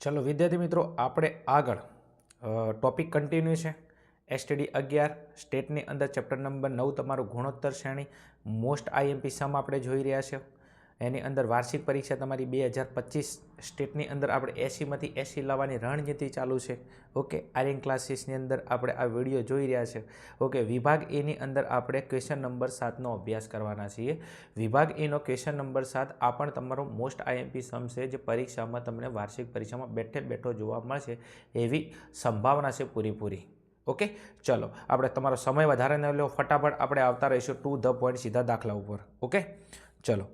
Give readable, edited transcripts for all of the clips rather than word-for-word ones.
चलो विद्यार्थी मित्रों આપણે આગળ ટોપિક કન્ટિન્યુ છે એસટીડી 11 સ્ટેટની અંદર ચેપ્ટર નંબર 9 તમારું ગુણોત્તર શ્રેણી મોસ્ટ આઈએમપી સમ આપણે જોઈ રહ્યા છે। એની અંદર વાર્ષિક પરીક્ષા તમારી 2025 સ્ટેટની અંદર આપણે 80 માંથી 80 લાવવાની રણનીતિ ચાલુ છે। ઓકે, આર્યન ક્લાસીસની અંદર આપણે આ વિડીયો જોઈ રહ્યા છે। ઓકે, વિભાગ એ ની અંદર આપણે ક્વેશ્ચન નંબર 7 નો અભ્યાસ કરવાના છીએ। વિભાગ એ નો ક્વેશ્ચન નંબર 7 આ પણ તમારો મોસ્ટ આઈએમપી સમ છે જે પરીક્ષામાં તમને વાર્ષિક પરીક્ષામાં બેઠો જોવા મળશે એવી સંભાવના છે પૂરેપૂરી। ઓકે, ચલો આપણે તમારો સમય વધારે ન લો, ફટાફટ આપણે આવતા રહીશું ટુ ધ પોઈન્ટ સીધા દાખલા ઉપર। ઓકે, ચલો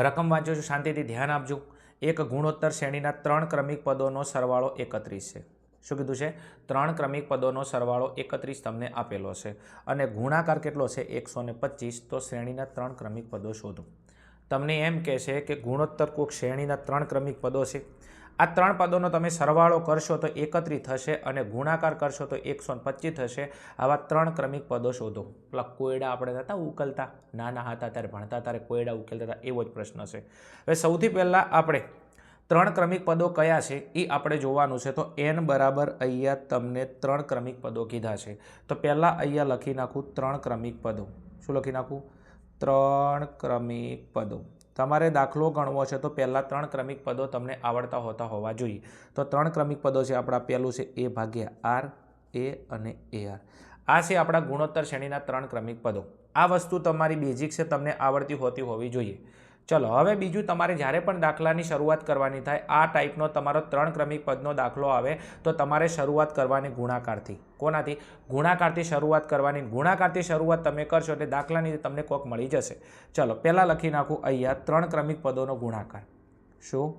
રકમ વાંચો છો, શાંતિથી ધ્યાન આપજો। એક ગુણોત્તર શ્રેણીના 3 ક્રમિક પદોનો સરવાળો 31 છે। શું કીધું છે? 3 ક્રમિક પદોનો સરવાળો 31 તમને આપેલો છે અને ગુણાકાર કેટલો છે? 125। તો શ્રેણીના 3 ક્રમિક પદો શોધો। તમને એમ કહેશે કે ગુણોત્તર કોઈક શ્રેણીના 3 ક્રમિક પદો છે, આ 3 પદોનો તમે સરવાળો કરશો તો 31 થશે અને ગુણાકાર કરશો તો 125 થશે। આવા 3 ક્રમિક પદો શોધો। પેલા કોયડા આપણે નહોતા ઉકેલતા, નાના હતા ત્યારે ભણતા ત્યારે કોયડા ઉકેલતા હતા, એવો જ પ્રશ્ન છે। હવે સૌથી પહેલાં આપણે 3 ક્રમિક પદો કયા છે એ આપણે જોવાનું છે। તો n બરાબર અહીંયા તમને 3 ક્રમિક પદો કીધા છે। તો પહેલાં અહીંયા લખી નાખું 3 ક્રમિક પદો। શું લખી નાખું? 3 ક્રમિક પદો। તમારે દાખલો ગણવો છે તો પહેલાં 3 ક્રમિક પદો તમને આવડતા હોવા જોઈએ। તો 3 ક્રમિક પદો છે આપણા, પહેલું છે a ભાગ્યા r, a અને ar। આ છે આપણા ગુણોત્તર શ્રેણીના 3 ક્રમિક પદો। આ વસ્તુ તમારી બેઝિક છે, તમને આવડતી હોવી જોઈએ। ચલો હવે બીજું, તમારે જ્યારે પણ દાખલાની શરૂઆત કરવાની થાય, આ ટાઈપનો તમારો 3 ક્રમિક પદનો દાખલો આવે તો તમારે શરૂઆત કરવાની ગુણાકારથી। કોનાથી? ગુણાકારથી શરૂઆત કરવાની। ગુણાકારથી શરૂઆત તમે કરશો એટલે દાખલાની તમને કોક મળી જશે। ચલો પહેલાં લખી નાખું અહીંયા 3 ક્રમિક પદોનો ગુણાકાર। શું?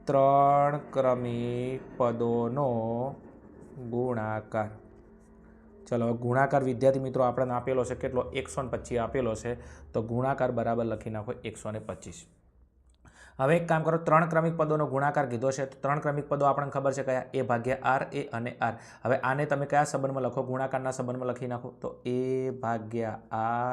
3 ક્રમિક પદોનો ગુણાકાર। ચલો ગુણાકાર વિદ્યાર્થી મિત્રો આપણને આપેલો છે કેટલો? 125 આપેલો છે। તો ગુણાકાર બરાબર લખી નાખો 125। હવે એક કામ કરો, 3 ક્રમિક પદોનો ગુણાકાર કીધો છે તો 3 ક્રમિક પદો આપણને ખબર છે કયા? a ભાગ્યા r, a અને r। હવે આને તમે કયા સંબંધમાં લખો? ગુણાકારના સંબંધમાં લખી નાખો। તો a ભાગ્યા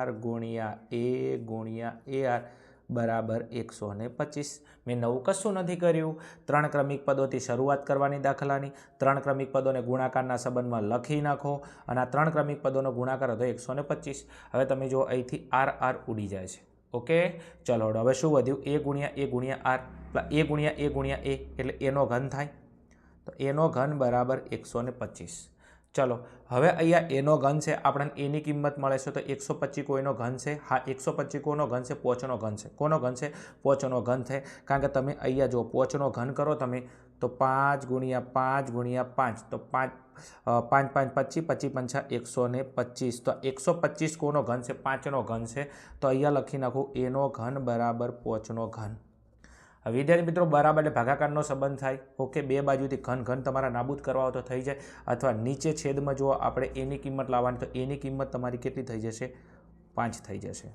r ગુણ્યા a ગુણ્યા ar બરાબર 125। મેં નવું કશું નથી કર્યું, 3 ક્રમિક પદોથી શરૂઆત કરવાની દાખલાની, 3 ક્રમિક પદોને ગુણાકારના સંબંધમાં લખી નાખો અને આ 3 ક્રમિક પદોનો ગુણાકાર હતો 125। હવે તમે જો અહીંથી r ઉડી જાય છે। ઓકે, ચલો હવે શું વધ્યું? a ગુણ્યા r, a ગુણ્યા a એટલે એનો ઘન થાય, તો એનો ઘન બરાબર 125। ચલો હવે અહીંયા એનો ઘન છે, આપણને એની કિંમત મળે છે તો 125 કોઈનો ઘન છે? હા, 125 કોનો ઘન છે? પોચનો ઘન છે। કોનો ઘન છે? પોચનો ઘન છે, કારણ કે તમે અહીંયા જો પોચનો ઘન કરો તમે તો 5 ગુણ્યા 5 ગુણ્યા 5, તો 5 5 5 25, 25 પંચા 125। તો 125 કોનો ઘન છે? 5નો ઘન છે। તો અહીંયા લખી નાખું એનો ઘન બરાબર પોચનો ઘન। વિદ્યાર્થી મિત્રો બરાબર એટલે ભાગાકારનો સંબંધ થાય। ઓકે, બે બાજુથી ઘન તમારા નાબૂદ કરવા હોય તો થઈ જાય, અથવા નીચે છેદમાં જો આપણે એની કિંમત લાવવાની તો એની કિંમત તમારી કેટલી થઈ જશે? 5 થઈ જશે।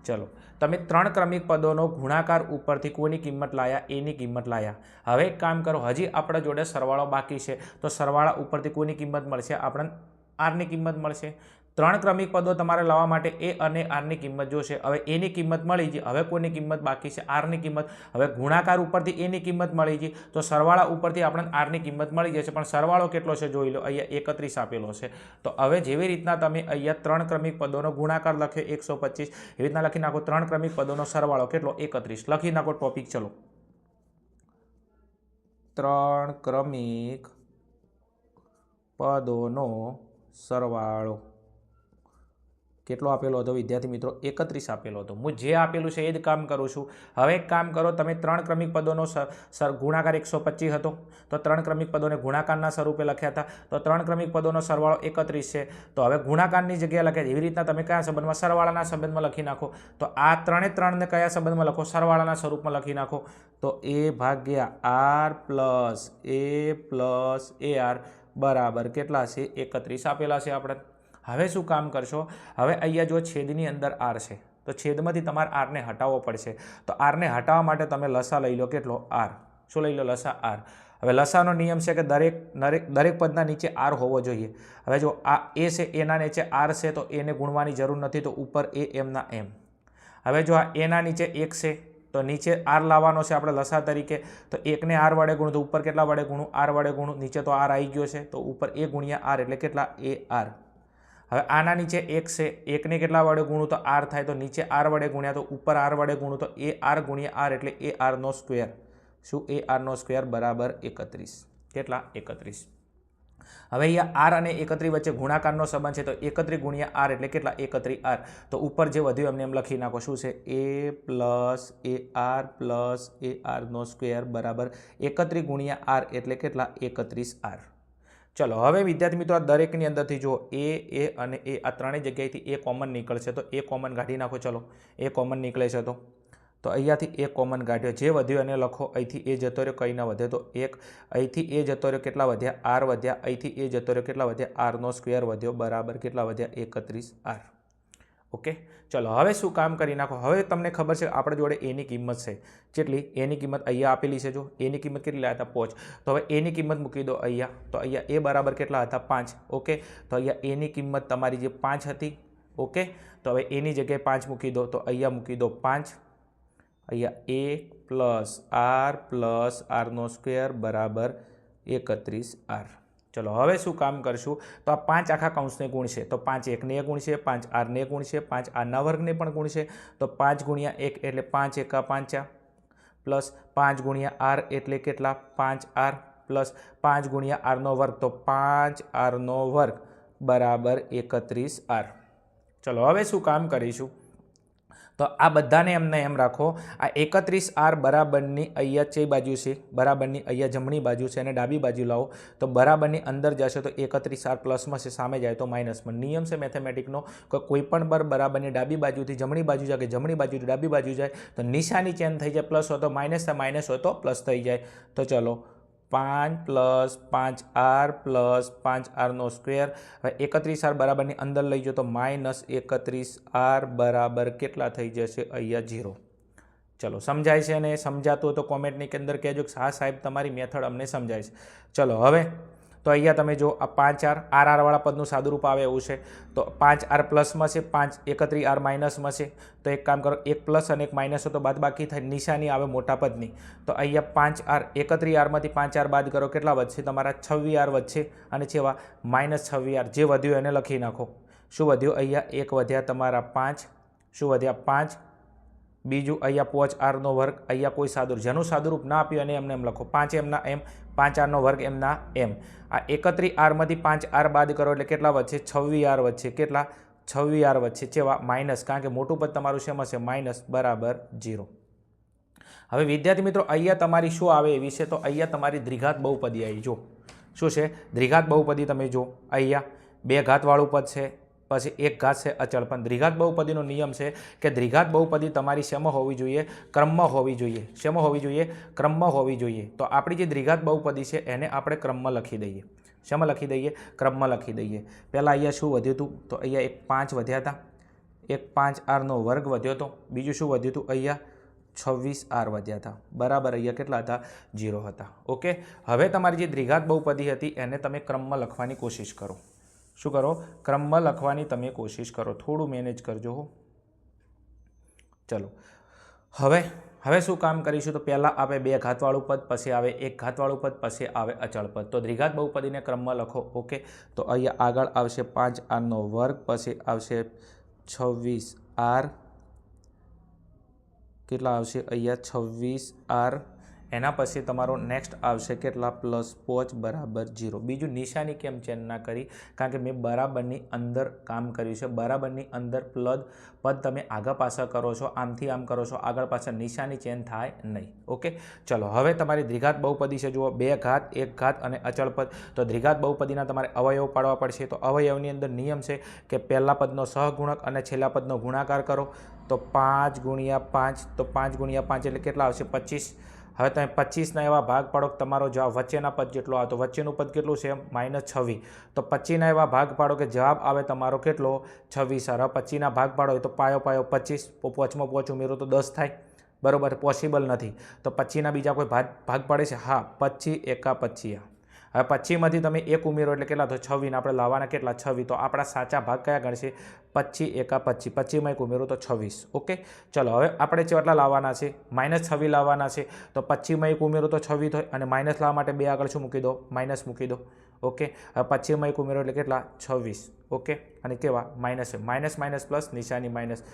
ચલો તમે 3 ક્રમિક પદોનો ગુણાકાર ઉપરથી કોની કિંમત લાયા? એની કિંમત લાયા। હવે એક કામ કરો, હજી આપણા જોડે સરવાળો બાકી છે તો સરવાળા ઉપરથી કોની કિંમત મળશે? આપણને આરની કિંમત મળશે। 3 ક્રમિક પદો તમારે લાવવા માટે એ અને આરની કિંમત જોશે। હવે એની કિંમત મળી ગઈ, હવે કોની કિંમત બાકી છે? આરની કિંમત। હવે ગુણાકાર ઉપરથી એની કિંમત મળી ગઈ તો સરવાળા ઉપરથી આપણને આરની કિંમત મળી જશે, પણ સરવાળો કેટલો છે જોઈ લો, અહીંયા 31 આપેલો છે। તો હવે જેવી રીતના તમે અહીંયા 3 ક્રમિક પદોનો ગુણાકાર લખ્યો 125, એવી રીતના લખી નાખો 3 ક્રમિક પદોનો સરવાળો કેટલો? 31 લખી નાખો ટોપિક। ચલો 3 ક્રમિક પદોનો સરવાળો કેટલો આપેલો હતો વિદ્યાર્થી મિત્રો? 31 આપેલો હતો। હું જે આપેલું છે એ જ કામ કરું છું। હવે એક કામ કરો, તમે 3 ક્રમિક પદોનો ગુણાકાર 125 હતો તો 3 ક્રમિક પદોને ગુણાકારના સ્વરૂપે લખ્યા હતા, તો 3 ક્રમિક પદોનો સરવાળો 31 છે। તો હવે ગુણાકારની જગ્યાએ લખ્યા, એવી રીતના તમે કયા સંબંધમાં? સરવાળાના સંબંધમાં લખી નાખો। તો આ 3 કયા સંબંધમાં લખો? સરવાળાના સ્વરૂપમાં લખી નાખો। તો a ભાગ્યા r પ્લસ a ar બરાબર કેટલા છે? 31 આપેલા છે આપણે। હવે શું કામ કરશો? હવે અહીંયા જો છેદની અંદર r છે તો છેદમાંથી તમારે rને હટાવવો પડશે। તો rને હટાવવા માટે તમે લસા લઈ લો, કેટલો? r। શું લઈ લો? લસા r। હવે લસાનો નિયમ છે કે દરેક પદના નીચે r હોવો જોઈએ। હવે જો આ a છે, એના નીચે r છે તો એને ગુણવાની જરૂર નથી, તો ઉપર a એમના એમ। હવે જો આ એના નીચે 1 છે તો નીચે આર લાવવાનો છે આપણે લસા તરીકે, તો એકને આર વડે ગુણું તો ઉપર કેટલા વડે ગુણું? આર વડે ગુણું. નીચે તો આર આવી ગયો છે તો ઉપર એ ગુણ્યા આર એટલે કેટલા? એ આર. હવે આના નીચે એક છે, એકને કેટલા વડે ગુણું તો આર થાય, તો નીચે આર વડે ગુણ્યા તો ઉપર આર વડે ગુણું તો એ આર ગુણ્યા આર એટલે એ આરનો સ્ક્વેર. શું? એ આરનો સ્ક્વેર બરાબર 31. કેટલા? 31. હવે અહીંયા આર અને 31 વચ્ચે ગુણાકારનો સંબંધ છે, તો 31 ગુણ્યા આર એટલે કેટલા? 31 આર. તો ઉપર જે વધ્યું એમને એમ લખી નાખો. શું છે? એ પ્લસ એ આરનો સ્ક્વેર બરાબર 31 ગુણ્યા આર એટલે કેટલા? 31 આર. ચલો હવે વિદ્યાર્થી મિત્રો આ દરેકની અંદરથી જો એ અને એ આ ત્રણેય જગ્યાએથી એ કોમન નીકળશે, તો એ કોમન કાઢી નાખો. ચલો એ કોમન નીકળે છે તો અહીંયાથી એ કોમન કાઢ્યો, જે વધ્યું એને લખો. અહીંથી એ જતો રહ્યો, કંઈ ના વધે તો 1. અહીંથી એ જતો રહ્યો, કેટલા વધ્યા? આર વધ્યા. અહીંથી એ જતો રહ્યો, કેટલા વધ્યા? આરનો સ્ક્વેર વધ્યો બરાબર કેટલા વધ્યા? 31 આર. ઓકે, ચલો હવે શું કામ કરી નાખો. હવે તમને ખબર છે આપણી જોડે એની કિંમત છે કેટલી? એની કિંમત અહીંયા આપેલી છે. જો એની કિંમત કેટલી લાવ્યા હતા? 5. તો હવે એની કિંમત મૂકી દો અહીંયા. તો અહીંયા એ બરાબર કેટલા હતા? 5. ઓકે, તો અહીંયા એની કિંમત તમારી જે 5 હતી. ઓકે, તો હવે એની જગ્યાએ 5 મૂકી દો, તો અહીંયા મૂકી દો 5. અહીંયા 1 પ્લસ આરનો સ્ક્વેર બરાબર 31 આર. ચલો હવે શું કામ કરશું? તો આ 5 આખા કૌંસને ગુણશે, તો 5 1ને ગુણશે, 5 આરને ગુણશે, 5 આરના વર્ગને પણ ગુણશે, તો 5 ગુણ્યા 1 એટલે 5 એકા 5 પ્લસ 5 ગુણ્યા આર એટલે કેટલા? 5 આર પ્લસ 5 ગુણ્યા આરનો વર્ગ, તો 5 આરનો વર્ગ બરાબર 31 આર. ચલો હવે શું કામ કરીશું? તો આ બધાને એમને એમ રાખો. આ 31 આર બરાબરની અહીંયા ચઈ બાજુ છે? બરાબરની અહીંયા જમણી બાજુ છે, અને ડાબી બાજુ લાવો તો બરાબરની અંદર જશે તો 31 આર પ્લસમાં છે, સામે જાય તો માઇનસમાં. નિયમ છે મેથેમેટિકનો કે કોઈ પણ બરાબરની ડાબી બાજુથી જમણી બાજુ જાય કે જમણી બાજુથી ડાબી બાજુ જાય તો નિશાની ચેન્જ થઈ જાય. પ્લસ હોય તો માઇનસ થાય, માઇનસ હોય તો પ્લસ થઈ જાય. તો ચલો 5 પ્લસ 5 આર પ્લસ 5 આરનો સ્ક્વેર. હવે 31 આર બરાબરની અંદર લઈ જાઓ તો માઇનસ 31 આર બરાબર કેટલા થઈ જશે? અહીંયા 0. ચલો સમજાય છે ને? સમજાતું હોય તો કોમેન્ટની અંદર કહેજો કે હા સાહેબ તમારી મેથડ અમને સમજાય છે. ચલો હવે તો અહીંયા તમે જો આ 5 આર વાળા પદનું સાદુરૂપ આવે એવું છે, તો 5 આર પ્લસમાં છે, 31 આર માઇનસમાં છે. તો એક કામ કરો, એક પ્લસ અને એક માઇનસ હોય તો બાદ બાકી થાય, નિશાની આવે મોટા પદની. તો અહીંયા 5 આર 31 આરમાંથી 5 આર બાદ કરો, કેટલા વધશે તમારા? 26 આર વધશે. અને છેવા -26 આર. જે વધ્યું એને લખી નાખો. શું વધ્યું? અહીંયા 1 વધ્યા તમારા 5. શું વધ્યા? 5. બીજું અહીંયા 5 આરનો વર્ગ. અહીંયા કોઈ સાદુરૂપ, જેનું સાદુરૂપ ના આપ્યું અને એમને એમ લખો. 5 એમના એમ, 5 આરનો વર્ગ એમના એમ. આ 31 આરમાંથી 5 આર બાદ કરો એટલે કેટલા વધશે? 26 આર વધશે. કેટલા? 26 આર વધશે. ચેવા? માઇનસ, કારણ કે મોટું પદ તમારું શેમાં છે? માઇનસ બરાબર 0. હવે વિદ્યાર્થી મિત્રો અહીંયા તમારી શું આવે એવી છે? તો અહીંયા તમારી દ્વિઘાત બહુપદી આવી. જો શું છે? દ્વિઘાત બહુપદી તમે જો અહીંયા 2 ઘાતવાળું પદ છે, પછી 1 ઘાત છે અચળ. પણ દ્વિઘાત બહુપદીનો નિયમ છે કે દ્વિઘાત બહુપદી તમારી શેમાં હોવી જોઈએ? ક્રમમાં હોવી જોઈએ. શેમાં હોવી જોઈએ? ક્રમમાં હોવી જોઈએ. તો આપણી જે દ્વિઘાત બહુપદી છે એને આપણે ક્રમમાં લખી દઈએ. શેમાં લખી દઈએ? ક્રમમાં લખી દઈએ. પહેલાં અહીંયા શું વધ્યું હતું? તો અહીંયા એક 5 વધ્યા હતા, એક 5 આરનો વર્ગ વધ્યો હતો. બીજું શું વધ્યું હતું? અહીંયા 26 આર વધ્યા હતા બરાબર. અહીંયા કેટલા હતા? 0 હતા. ઓકે, હવે તમારી જે દ્વિઘાત બહુપદી હતી એને તમે ક્રમમાં લખવાની કોશિશ કરો. શું કરો? ક્રમમાં લખવાની તમે કોશિશ કરો. થોડું મેનેજ કરજો હો. ચલો હવે શું કામ કરીશું? તો પહેલાં આવે 2 ઘાતવાળું પદ, પછી આવે 1 ઘાતવાળું પદ, પછી આવે અચળ પદ. તો દ્વિઘાત બહુપદીને ક્રમમાં લખો. ઓકે, તો અહીંયા આગળ આવશે 5 આરનો વર્ગ, પછી આવશે 26 આર. કેટલા આવશે? અહીંયા 26 આર. એના પછી તમારો નેક્સ્ટ આવશે કેટલા? +5 બરાબર 0. બીજું નિશાની કેમ ચેન્જ ના કરી? કારણ કે મેં બરાબરની અંદર કામ કર્યું છે. બરાબરની અંદર પદ તમે આગળ પાછળ કરો છો, આમથી આમ કરો છો, આગળ પાછળ, નિશાની ચેન્જ થાય નહીં. ઓકે, ચલો હવે તમારી દ્વિઘાત બહુપદી છે. જુઓ 2 ઘાત, 1 ઘાત અને અચળ પદ. તો દ્વિઘાત બહુપદીના તમારે અવયવ પાડવા પડશે. તો અવયવની અંદર નિયમ છે કે પહેલા પદનો સહગુણક અને છેલ્લા પદનો ગુણાકાર કરો. તો 5 ગુણ્યા 5, તો 5 ગુણ્યા 5 એટલે કેટલા આવશે? 25. હવે તમે 25ના એવા ભાગ પાડો કે તમારો જવાબ વચ્ચેના પદ જેટલો આવે. તો વચ્ચેનું પદ કેટલું છે? -26. તો 25ના એવા ભાગ પાડો કે જવાબ આવે તમારો કેટલો? 26 આર. હવે 25ના ભાગ પાડો તો પાયો 25, 5 ઉમેરો તો 10 થાય બરાબર. પોસિબલ નથી. તો 25ના બીજા કોઈ ભાગ પાડે છે? હા, 25 એકા 25. હવે 25માંથી તમે 1 ઉમેરો એટલે કેટલા થયો 26 ને આપણે લાવવાના કેટલા 26 તો આપણા સાચા ભાગ કયા ગણશે 25 એકા 25 25માં 1 ઉમેરો તો 26 ઓકે ચલો હવે આપણે કેટલા લાવવાના છે -26 લાવવાના છે તો 25માં 1 ઉમેરો તો 26 થાય અને માઇનસ લાવવા માટે 2 આગળ શું મૂકી દો માઇનસ મૂકી દો ઓકે હવે 25માં 1 ઉમેરો એટલે કેટલા 26 ઓકે અને કેવા માઇનસ છે માઇનસ પ્લસ નિશાની માઇનસ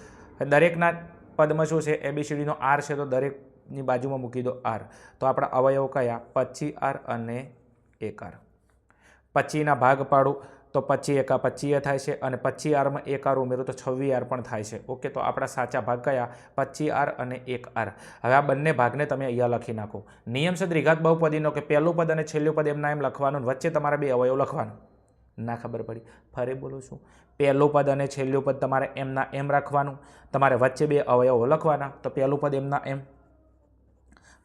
દરેકના પદમાં શું છે ABCDનો R છે તો દરેકની બાજુમાં મૂકી દો R તો આપણા અવયવ કયા 25R અને 1R 25ના ભાગ પાડું તો 25 એકા 25 થાય છે અને 25Rમાં 1R ઉમેરો તો 26R પણ થાય છે ઓકે તો આપણા સાચા ભાગ કયા 25R અને 1R હવે આ બંને ભાગને તમે અહીંયા લખી નાખો નિયમ છે દ્વિઘાત બહુપદીનો કે પહેલું પદ અને છેલ્લું પદ એમના એમ લખવાનું વચ્ચે તમારે 2 અવયવ લખવાનું ના ખબર પડી ફરી બોલું છું પહેલું પદ અને છેલ્લું પદ તમારે એમના એમ રાખવાનું તમારે વચ્ચે 2 અવયવો લખવાના તો પહેલું પદ એમના એમ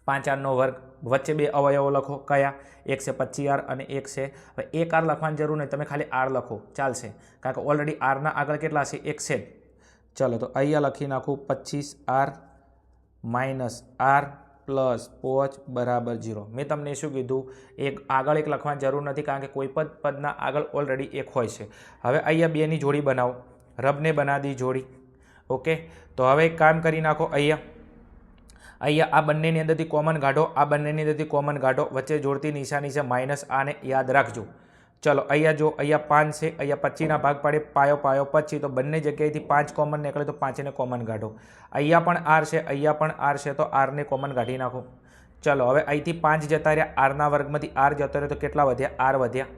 5R નો વર્ગ વચ્ચે 2 અવયવો લખો કયા એક છે 25R અને એક છે હવે 1R લખવાની જરૂર નહીં તમે ખાલી R લખો ચાલશે કારણ કે ઓલરેડી Rના આગળ કેટલા છે 1 છે ચલો તો અહીંયા લખી નાખું 25R માઇનસ R પ્લસ 5 બરાબર 0 મેં તમને શું કીધું એક આગળ 1 લખવાની જરૂર નથી કારણ કે કોઈ પણ પદના આગળ ઓલરેડી 1 હોય છે હવે અહીંયા 2ની જોડી બનાવો રબને બનાવી જોડી ઓકે તો હવે એક કામ કરી નાખો અહીંયા આ બંનેની અંદરથી કોમન કાઢો આ બંનેની અંદરથી કોમન કાઢો વચ્ચે જોડતી નિશાની છે માઇનસ આને યાદ રાખજો ચલો અહીંયા જો અહીંયા 5 છે અહીંયા 25ના ભાગ પાડે પાયો 25 તો બંને જગ્યાએથી 5 કોમન નીકળે તો 5ને કોમન કાઢો અહીંયા પણ R છે અહીંયા પણ R છે તો Rને કોમન કાઢી નાખો ચલો હવે અહીંથી 5 જતા રહ્યા Rના વર્ગમાંથી R જતો રહ્યો તો કેટલા વધ્યા R વધ્યા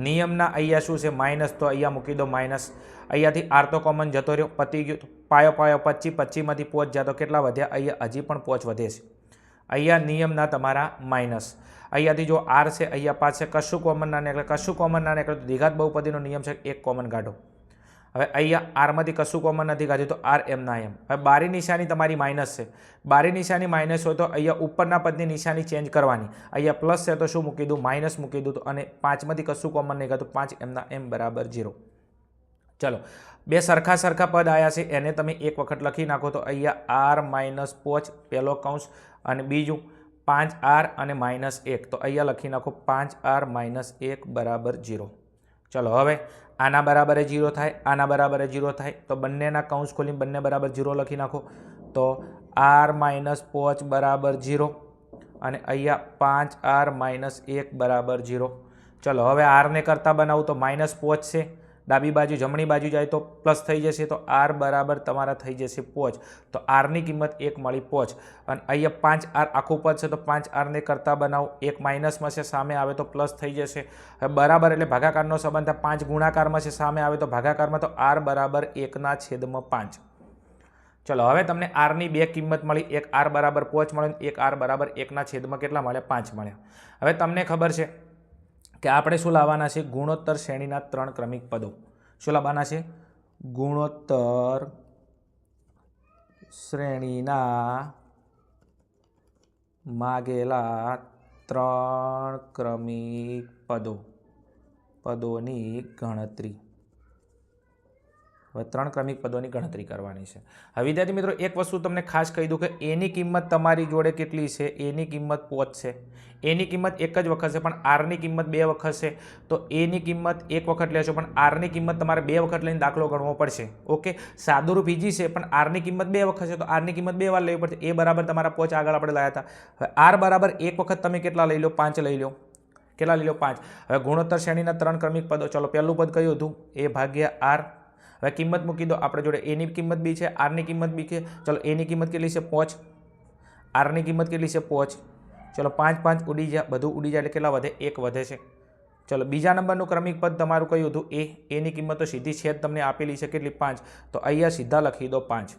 નિયમના અહીંયા શું છે માઇનસ તો અહીંયા મૂકી દો માઇનસ અહીંયાથી R તો કોમન જતો રહ્યો પતી ગયું પાયો 25માંથી 5 જતો કેટલા વધ્યા અહીંયા હજી પણ 5 વધે છે અહીંયા નિયમના તમારા માઇનસ અહીંયાથી જો R છે અહીંયા 5 છે કશું કોમન ના નીકળે કશું કોમન ના નીકળે તો દ્વિઘાત બહુપદીનો નિયમ છે 1 કોમન કાઢો હવે અહીંયા Rમાંથી કશું કોમન નથી કાઢ્યું તો R એમના એમ હવે બારી નિશાની તમારી માઇનસ છે બારી નિશાની માઇનસ હોય તો અહીંયા ઉપરના પદની નિશાની ચેન્જ કરવાની અહીંયા પ્લસ છે તો શું મૂકી દઉં માઇનસ મૂકી દઉં તો અને 5માંથી કશું કોમન નહીં કાઢતું 5 એમના એમ બરાબર 0 ચલો 2 સરખા પદ આવ્યા છે એને તમે એક વખત લખી નાખો તો અહીંયા R માઇનસ 5 પહેલો કૌંસ અને બીજું 5R અને -1 તો અહીંયા લખી નાખો 5R માઇનસ 1 બરાબર 0 ચલો હવે આના બરાબર 0 થાય આના બરાબર 0 થાય તો બંનેના કૌંસ ખોલીને બંને બરાબર 0 લખી નાખો તો R માઇનસ 5 બરાબર 0 અને અહીંયા 5R માઇનસ 1 બરાબર 0 ચલો હવે Rને કરતા બનાવું તો -5 છે ડાબી બાજુ જમણી બાજુ જાય તો પ્લસ થઈ જશે તો R બરાબર તમારા થઈ જશે 5 તો Rની કિંમત 1 મળી 5 અને અહીંયા 5R આખું પદ છે તો 5Rને કરતા બનાવો 1 માઇનસમાં છે સામે આવે તો પ્લસ થઈ જશે હવે બરાબર એટલે ભાગાકારનો સંબંધ 5 ગુણાકારમાં છે સામે આવે તો ભાગાકારમાં તો R બરાબર 1/5 ચલો હવે તમને Rની 2 કિંમત મળી એક R બરાબર 5 મળ્યો એક R બરાબર 1/5 કેટલા મળ્યા 5 મળ્યા હવે તમને ખબર છે કે આપણે શું લાવવાના છે ગુણોત્તર શ્રેણીના 3 ક્રમિક પદો શું લાવવાના છે ગુણોત્તર શ્રેણીના માગેલા 3 ક્રમિક પદોની ગણતરી હવે 3 ક્રમિક પદોની ગણતરી કરવાની છે હવે વિદ્યાર્થી મિત્રો એક વસ્તુ તમને ખાસ કહી દઉં કે એની કિંમત તમારી જોડે કેટલી છે એની કિંમત 5 છે એની કિંમત એક જ વખત છે પણ Rની કિંમત 2 વખત છે તો એની કિંમત 1 વખત લેશો પણ Rની કિંમત તમારે 2 વખત લઈને દાખલો ગણવો પડશે ઓકે સાદુરૂપ ઈજી છે પણ Rની કિંમત 2 વખત છે તો Rની કિંમત 2 વાર લેવી પડશે એ બરાબર તમારા 5 આગળ આપણે લાવ્યા હતા હવે R બરાબર 1 વખત તમે કેટલા લઈ લો 5 લઈ લો કેટલા લઈ લો 5 હવે ગુણોત્તર શ્રેણીના 3 ક્રમિક પદો ચલો પહેલું પદ કયું હતું એ ભાગ્યા R હવે કિંમત મૂકી દો આપણે જોડે એની કિંમત બી છે Rની કિંમત બી છે ચલો એની કિંમત કેટલી છે 5 Rની કિંમત કેટલી છે 5 ચલો 5 ઉડી જાય બધું ઉડી જાય એટલે કેટલા વધે 1 વધે છે ચલો બીજા નંબરનું ક્રમિક પદ તમારું કયું હતું એની કિંમત તો સીધી છે જ તમને આપેલી છે કેટલી 5 તો અહીંયા સીધા લખી દો 5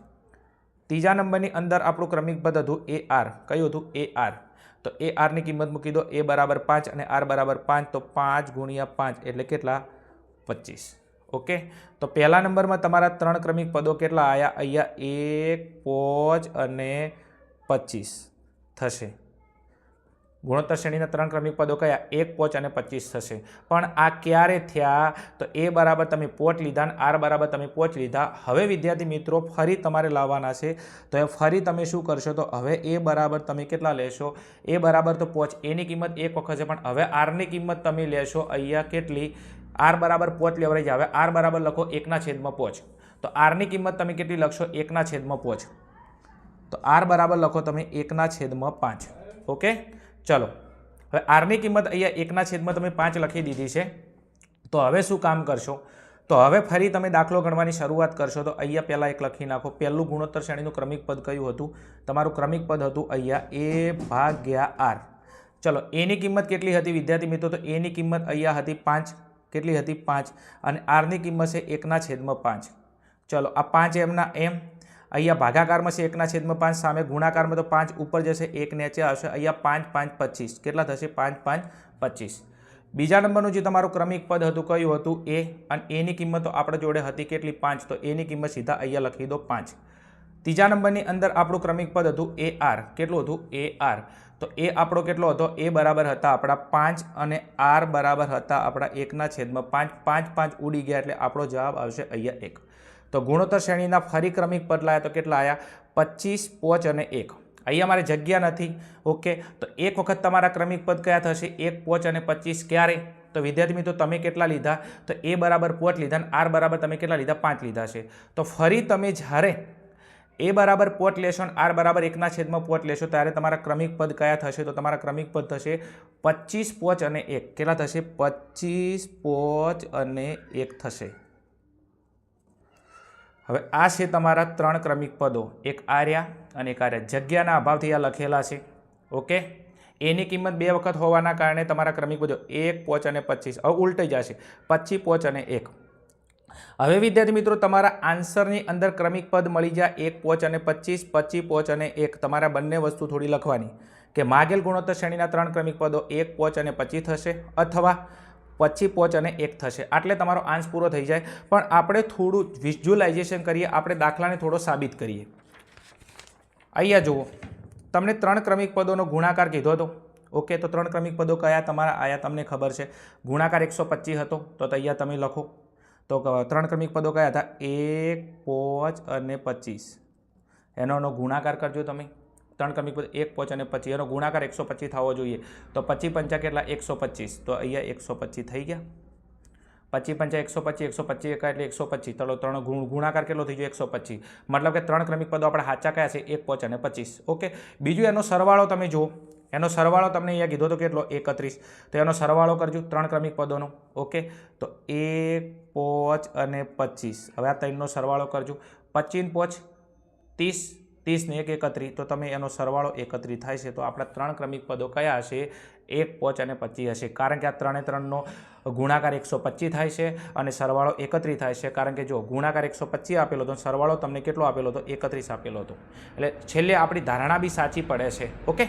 ત્રીજા નંબરની અંદર આપણું ક્રમિક પદ હતું AR કયું હતું AR તો ARની કિંમત મૂકી દો A બરાબર 5 અને R બરાબર 5 તો 5 ગુણ્યા 5 એટલે કેટલા 25 ઓકે તો પહેલા નંબરમાં તમારા 3 ક્રમિક પદો કેટલા આવ્યા અહીંયા 1 5 અને 25 થશે ગુણોત્તર શ્રેણીના 3 ક્રમિક પદો કયા? 1, 5 અને 25 થશે. પણ આ ક્યારે થયા? તો એ બરાબર તમે 5 લીધા અને આર બરાબર તમે 5 લીધા. હવે વિદ્યાર્થી મિત્રો ફરી તમારે લાવવાના છે. તો એ ફરી તમે શું કરશો? તો હવે એ બરાબર તમે કેટલા લેશો? એ બરાબર તો 5, એની કિંમત 1 વખત છે, પણ હવે આરની કિંમત તમે લેશો અહીંયા કેટલી? આર બરાબર 5 લેવરાઈ જાય. હવે આર બરાબર લખો 1/5. તો આરની કિંમત તમે કેટલી લખશો? 1/5. તો આર બરાબર લખો તમે 1/5. ઓકે, ચલો. હવે આરની કિંમત અહીંયા 1/5 તમે 5 લખી દીધી છે. તો હવે શું કામ કરશો? તો હવે ફરી તમે દાખલો ગણવાની શરૂઆત કરશો. તો અહીંયા પહેલાં એક લખી નાખો. પહેલું ગુણોત્તર શ્રેણીનું ક્રમિક પદ કયું હતું? તમારું ક્રમિક પદ હતું અહીંયા a/r. ચલો, એની કિંમત કેટલી હતી વિદ્યાર્થી મિત્રો? તો એની કિંમત અહીંયા હતી 5. કેટલી હતી? 5. અને આરની કિંમત છે 1/5. ચલો, આ 5 એમના એમ. અહીંયા ભાગાકારમાં છે 1/5, સામે ગુણાકારમાં તો 5 ઉપર જશે, 1 નીચે આવશે. અહીંયા 5, 5, 25 કેટલા થશે? 5, 5, 25. બીજા નંબરનું જે તમારું ક્રમિક પદ હતું કયું હતું? એ. અને એની કિંમત તો આપણા જોડે હતી કેટલી? 5. તો એની કિંમત સીધા અહીંયા લખી દો 5. ત્રીજા નંબરની અંદર આપણું ક્રમિક પદ હતું AR. કેટલું હતું? AR. તો એ આપણો કેટલો હતો? એ બરાબર હતા આપણા 5 અને આર બરાબર હતા આપણા 1/5. 5, 5 ઉડી ગયા એટલે આપણો જવાબ આવશે અહીંયા 1. તો ગુણોત્તર શ્રેણીના ફરી ક્રમિક પદ લાયા તો કેટલા આવ્યા? 25, 5 અને 1. અહીંયા મારે જગ્યા નથી. ઓકે, તો એક વખત તમારા ક્રમિક પદ કયા થશે? 1, 5 અને 25. ક્યારે? તો વિદ્યાર્થી મિત્રો તમે કેટલા લીધા? તો એ બરાબર 5 લીધા અને આર બરાબર તમે કેટલા લીધા? 5 લીધા છે. તો ફરી તમે જ્યારે એ બરાબર 5 લેશો અને આર બરાબર 1/5 લેશો ત્યારે તમારા ક્રમિક પદ કયા થશે? તો તમારા ક્રમિક પદ થશે 25, 5 અને 1. કેટલા થશે? 25, 5 અને 1 થશે. હવે આ છે તમારા 3 ક્રમિક પદો. એક આર્યા અને એક આર્યા. જગ્યાના અભાવથી આ લખેલા છે. ઓકે, એની કિંમત 2 વખત હોવાના કારણે તમારા ક્રમિક પદો 1, 5 અને 25. હવે ઉલટાઈ જશે 25, 5 અને 1. હવે વિદ્યાર્થી મિત્રો તમારા આન્સરની અંદર ક્રમિક પદ મળી જાય 1, 5 અને 25, 25, 5 અને 1. તમારા બંને વસ્તુ થોડી લખવાની કે માગેલ ગુણોત્તર શ્રેણીના 3 ક્રમિક પદો 1, 5 અને 25 થશે અથવા 25, 5 અને 1 થશે. આટલે તમારો આન્સ પૂરો થઈ જાય. પણ આપણે થોડું વિઝ્યુલાઇઝેશન કરીએ. આપણે દાખલાને થોડો સાબિત કરીએ. અહીંયા જુઓ, તમને 3 ક્રમિક પદોનો ગુણાકાર કીધો હતો. ઓકે, તો 3 ક્રમિક પદો કયા તમારા આયા તમને ખબર છે. ગુણાકાર 125 હતો. તો અહીંયા તમે લખો. તો 3 ક્રમિક પદો કયા હતા? 1, 5 અને 25. એનો ગુણાકાર કરજો તમે. 3 ક્રમિક પદ 1, 5 અને 25. એનો ગુણાકાર 125 થવો જોઈએ. તો 25 પંચા કેટલા? 125. તો અહીંયા 125 થઈ ગયા. 25 પંચા 125, 125 એટલે 125. ચલો, 3 ગુણાકાર કેટલો થઈ ગયો? 125. મતલબ કે 3 ક્રમિક પદો આપણા સાચા કયા છે? 1, 5 અને 25. ઓકે, બીજું એનો સરવાળો તમે જુઓ. એનો સરવાળો તમને અહીંયા કીધો તો કેટલો? 31. તો એનો સરવાળો કરજો 3 ક્રમિક પદોનો. ઓકે, તો 1, 5 અને 25. હવે આ 3નો સરવાળો કરજો. 25, 5, 30, 30 ને 1, 31. તો તમે એનો સરવાળો 31 થાય છે. તો આપણા 3 ક્રમિક પદો કયા હશે? 1, 5 અને 25 હશે. કારણ કે આ 3નો ગુણાકાર 125 થાય છે અને સરવાળો 31 થાય છે. કારણ કે જો ગુણાકાર 125 આપેલો હતો, સરવાળો તમને કેટલો આપેલો હતો? 31 આપેલો હતો. એટલે છેલ્લે આપણી ધારણા બી સાચી પડે છે. ઓકે,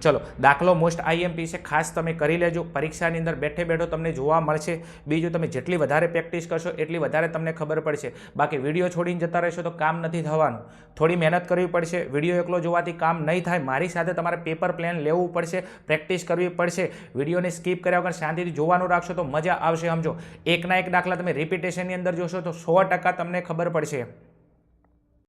ચલો, દાખલો મોસ્ટ આઈએમપી છે. ખાસ તમે કરી લેજો. પરીક્ષાની અંદર બેઠે બેઠો તમને જોવા મળશે. બીજું, તમે જેટલી વધારે પ્રેક્ટિસ કરશો એટલી વધારે તમને ખબર પડશે. બાકી વિડીયો છોડીને જતા રહેશો તો કામ નથી થવાનું. થોડી મહેનત કરવી પડશે. વિડીયો એકલો જોવાથી કામ નહીં થાય. મારી સાથે તમારે પેપર પ્લાન લેવું પડશે, પ્રેક્ટિસ કરવી પડશે. વિડીયોને સ્કીપ કર્યા વગર શાંતિથી જોવાનું રાખશો તો મજા આવશે. સમજો, એકના એક દાખલા તમે રિપીટેશનની અંદર જોશો તો 100% તમને ખબર પડશે.